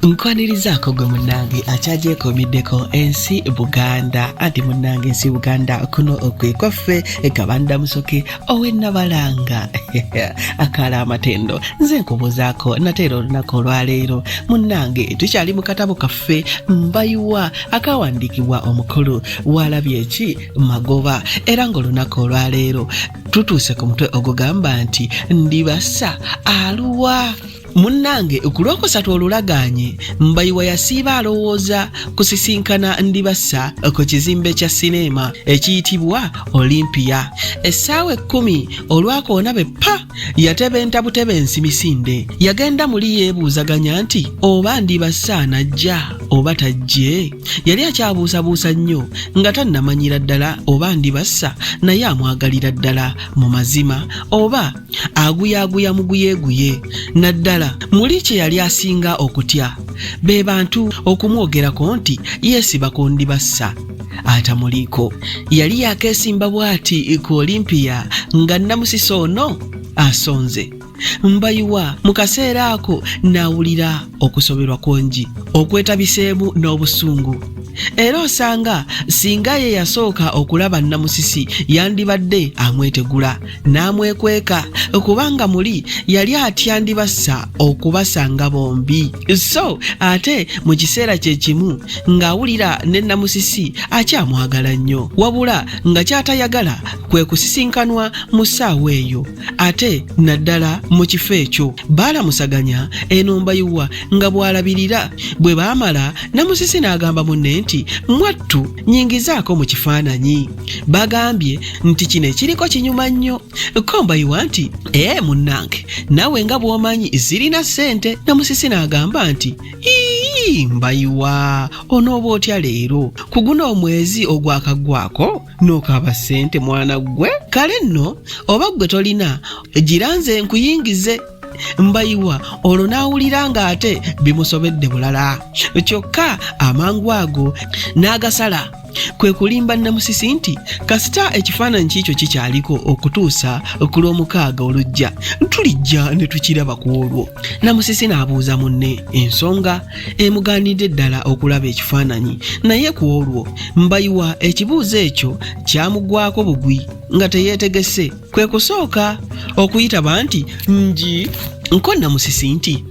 Nkwanirizaako gwe munnange akyajeekomiddeko ensi Buganda anti munnange ensi Buganda kuno okwekwaffe ekabanda musoke ow'ennabalanga akaala amatendo nze nkubuuzaako nateera olunaku olwaleero munnange tukyali mu katabo kaffe Mbayiwa akawandiikibwa omukulu Waalabye eki Magoba era ng'olunaku olwaleero tutuuse ku mutwe ogugamba nti Ndibassa Aluwa. Munnange kulwokusatu olulaganye Mbayiwa yasiiba alowooza kusisinkana Ndibassa ku kizimbe kya sineema ekiyitibwa Olympia. Essaawa 10 olwakoona be ppa yatebenta butebensi misinde. Yagenda muli yeebuuzaganya nti oba Ndibassa anajja oba tajje. Yali akyabuusabuusa nnyo nga tannamanyira ddala oba Ndibassa naye amwagalira ddala mu mazima oba aguyaaguya muguyeeguye naddala. Muli kye yali asinga okutya be bantu okumwogerako nti yeesiba ku Ndibassa atamuliiko. Yali yakeesimba bw'ati ku Olympia nga Namusisi ono asonze. Mbayiwa mu kaseera ako n'awulira okusoberwa kungi okwetabiseemu n'obusungu. Era osanga singa ye yasooka okulaba Namusisi yandibadde amwetegula n'amwekweka kubanga muli yali atya Ndibassa okubasanga bombi. So ate mu kiseera kye kimu ng'awulira ne Namusisi akyamwagala nnyo wabula nga kyatayagala kwe kusisinkanwa mu ssaawa eyo ate naddala mu kifo ekyo baalamusaganya eno Mbayiwa nga bw'alabirira bwe baamala Namusisi n'agamba munne nti mwattu nyingizaako mu kifaananyi. Bagambye nti kino ekiriko kinyuma nnyo. Ko Mbayiwa nti munnange naawe nga bw'omanyi zirina ssente. Namusisi n'agamba nti Mbayiwa onooba otya leero ku guno omwezi ogwakaggwako n'okaaba ssente mwana gwe? Kale nno oba gwe tolina gira nze nkuyingize. Mbayiwa olwo n'awulira ng'ate bimusobedde bulala kyokka amangu ago n'agasala kwe kulimba Namusisi nti kasita ekifaananyi kiikyo kikyaliko okutuusa ku lw'omukaaga olujja tulijja ne tukiraba ku olwo. Namusisi n'abuuza munne ensonga emugaanidde ddala okulaba ekifaananyi naye ku olwo Mbayiwa ekibuuzo ekyo kyamugwako bugwi nga teyeetegese kwe kusooka okuyitaba nti nji nko Namusisi nti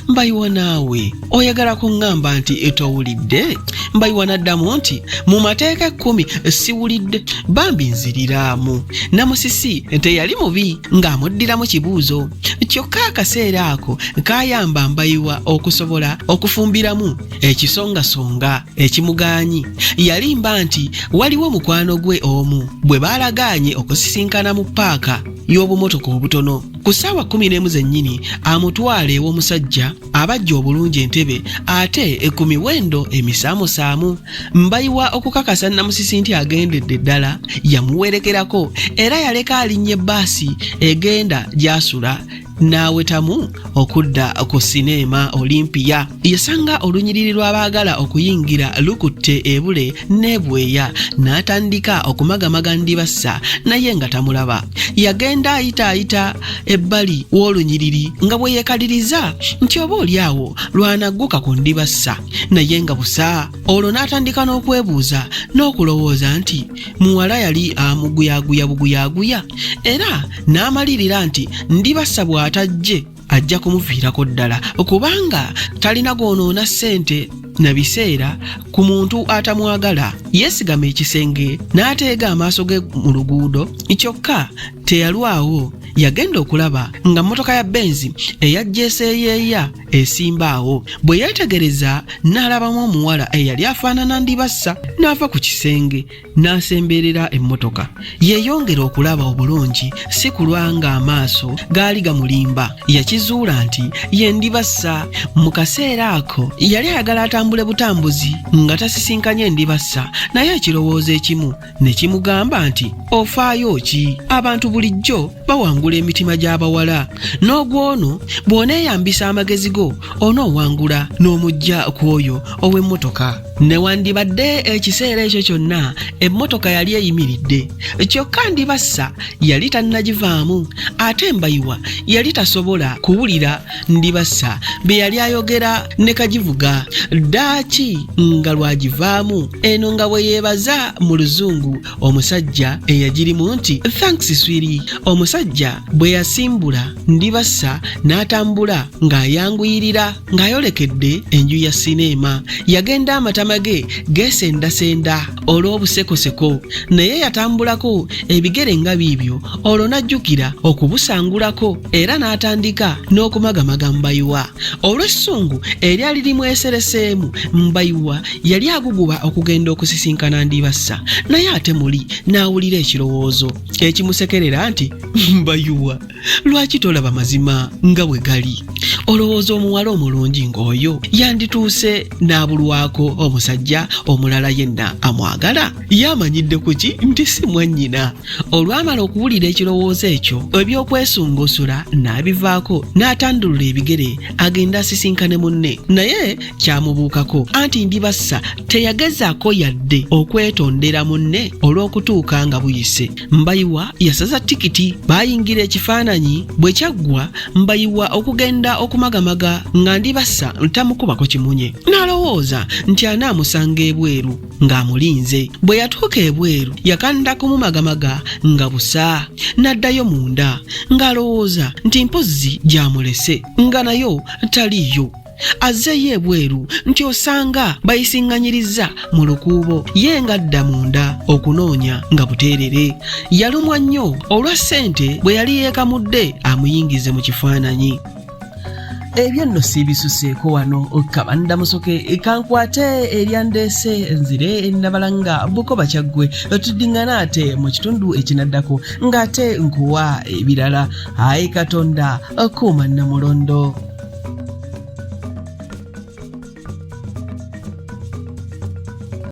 Mbayiwa naawe oyagala kuŋŋamba nti etowulidde? Mbayiwa n'addamu nti mu mateeka 10 siwulidde bambi nziriraamu. Namusisi teyali mubi ng'amuddiramu kibuuzo kyokka akaseera ako kaayamba Mbayiwa okusobola okufumbiramu ekisongasonga ekimugaanyi. Yalimba nti waliwo mukwano gwe omu bwe baalagaanye okusisinkana mu paaka y'obumotoka obutono ku ssaawa 11 zennyini amutwala ew'omusajja abajja obulungi entebe ate ku miwendo emisaamusaamu. Mbayiwa okukakasa Namusisi nti agendedde ddala yamuwerekerako era yaleka alinnya ebbaasi egenda gy'asula n'awetamu okudda ku sineema Olympia. Yasanga olunyiriri lw'abaagala okuyingira lukutte ebule n'ebweya n'atandika okumagamaga Ndibassa naye nga tamulaba. Yagenda ayitaayita ebbali w'olunyiriri nga bwe yeekaliriza nti oba oliawo lwanagguka ku Ndibassa naye nga busa. Olwo n'atandika n'okwebuuza n'okulowooza nti muwala yali amuguyaaguya buguyaaguya era n'amalirira nti Ndibassa bw'atajje ajja kumuviirako ddala kubanga talina goonoona ssente na biseera ku muntu atamwagala. Yeesigama ekisenge n'ateega amaaso ge mu luguudo kyokka teyalwawo. Yagenda okulaba nga mmotoka ya Benzi eyajja eseeyeeya esimbaawo. Bwe yeetegereza n'alabamu omuwala eyali afaanana Ndibassa n'ava ku kisenge n'asemberera emmotoka. Yeeyongera okulaba obulungi si kulwa nga amaaso gaali gamulimba. Yakizuula nti ye Ndibassa. Mu kaseera ako yali ayagala atambule butambuzi nga tasisinkanye Ndibassa naye ekirowoozo ekimu ne kimugamba nti ofaayo ki? Abantu bulijjo bawangula emitima gy'abawala n'ogwono bw'oneeyambisa amagezi go onoowangula n'omujja ku oyo ow'emmotoka. newandibadde ekiseera ekyo kyonna emmotoka yali eyimiridde kyokka Ndibassa yali tannagivaamu ate Mbayiwa yali tasobola kuwulira Ndibassa bye yali ayogera ne kagivuga ddaaki nga lwagivaamu eno nga bwe yeebaza mu luzungu omusajja eyagirimu nti thanks sweetie. Omusajja bwe yasimbula Ndibassa n'atambula ng'ayanguyirira ng'ayolekedde enju ya sineema yagenda amatama ge geesendasenda olw'obusekoseko naye yatambulako ebigere nga biibyo olwo n'ajjukira okubusangulako era n'atandika n'okumagamaga Mbayiwa olw'essungu eryali limwesereseemu. Mbayiwa yali aguguba okugenda okusisinkana Ndibassa naye ate muli n'awulira ekirowoozo ekimusekerera nti Mbayiwa lwaki tolaba mazima nga bwe gali? Olowooza omuwala omulungi ng'oyo yandituuse n'abulwako omusajja omulala yenna amwagala? Yamanyidde kuki nti si mwannyina? Olwamala okuwulira ekirowoozo ekyo eby'okwesungusula n'abivaako n'atandulula ebigere agenda asisinkane munne naye kyamubuukako anti Ndibassa teyagezaako yadde okwetondera munne olw'okutuuka nga buyise. Mbayiwa yasaza tikiti baayingira ekifaananyi bwe kyaggwa Mbayiwa okugenda okumagamaga nga Ndibassa tamukubako kimunye n'alowooza nti anaamusanga ebweru ng'amulinze. Bwe yatuuka ebweru yakanda kumumagamaga nga busa n'addayo munda ng'alowooza nti mpozzi gy'amulese nga nayo taliyo. Azzeeyo ebweru nti osanga bayisiŋŋanyiriza mu lukuubo ye ng'adda munda okunoonya nga buteerere. Yalumwa nnyo olwa ssente bwe yali yeekamudde amuyingize mu kifaananyi. Ebyo nno siibisuseeko wano Kabanda Musoke kankwate eryandeese nzire Nabalanga Bukoba Kyaggwe tuddingana ate mu kitundu ekinaddako ng'ate nkuwa ebirala. Ayi Katonda kuuma Namulondo.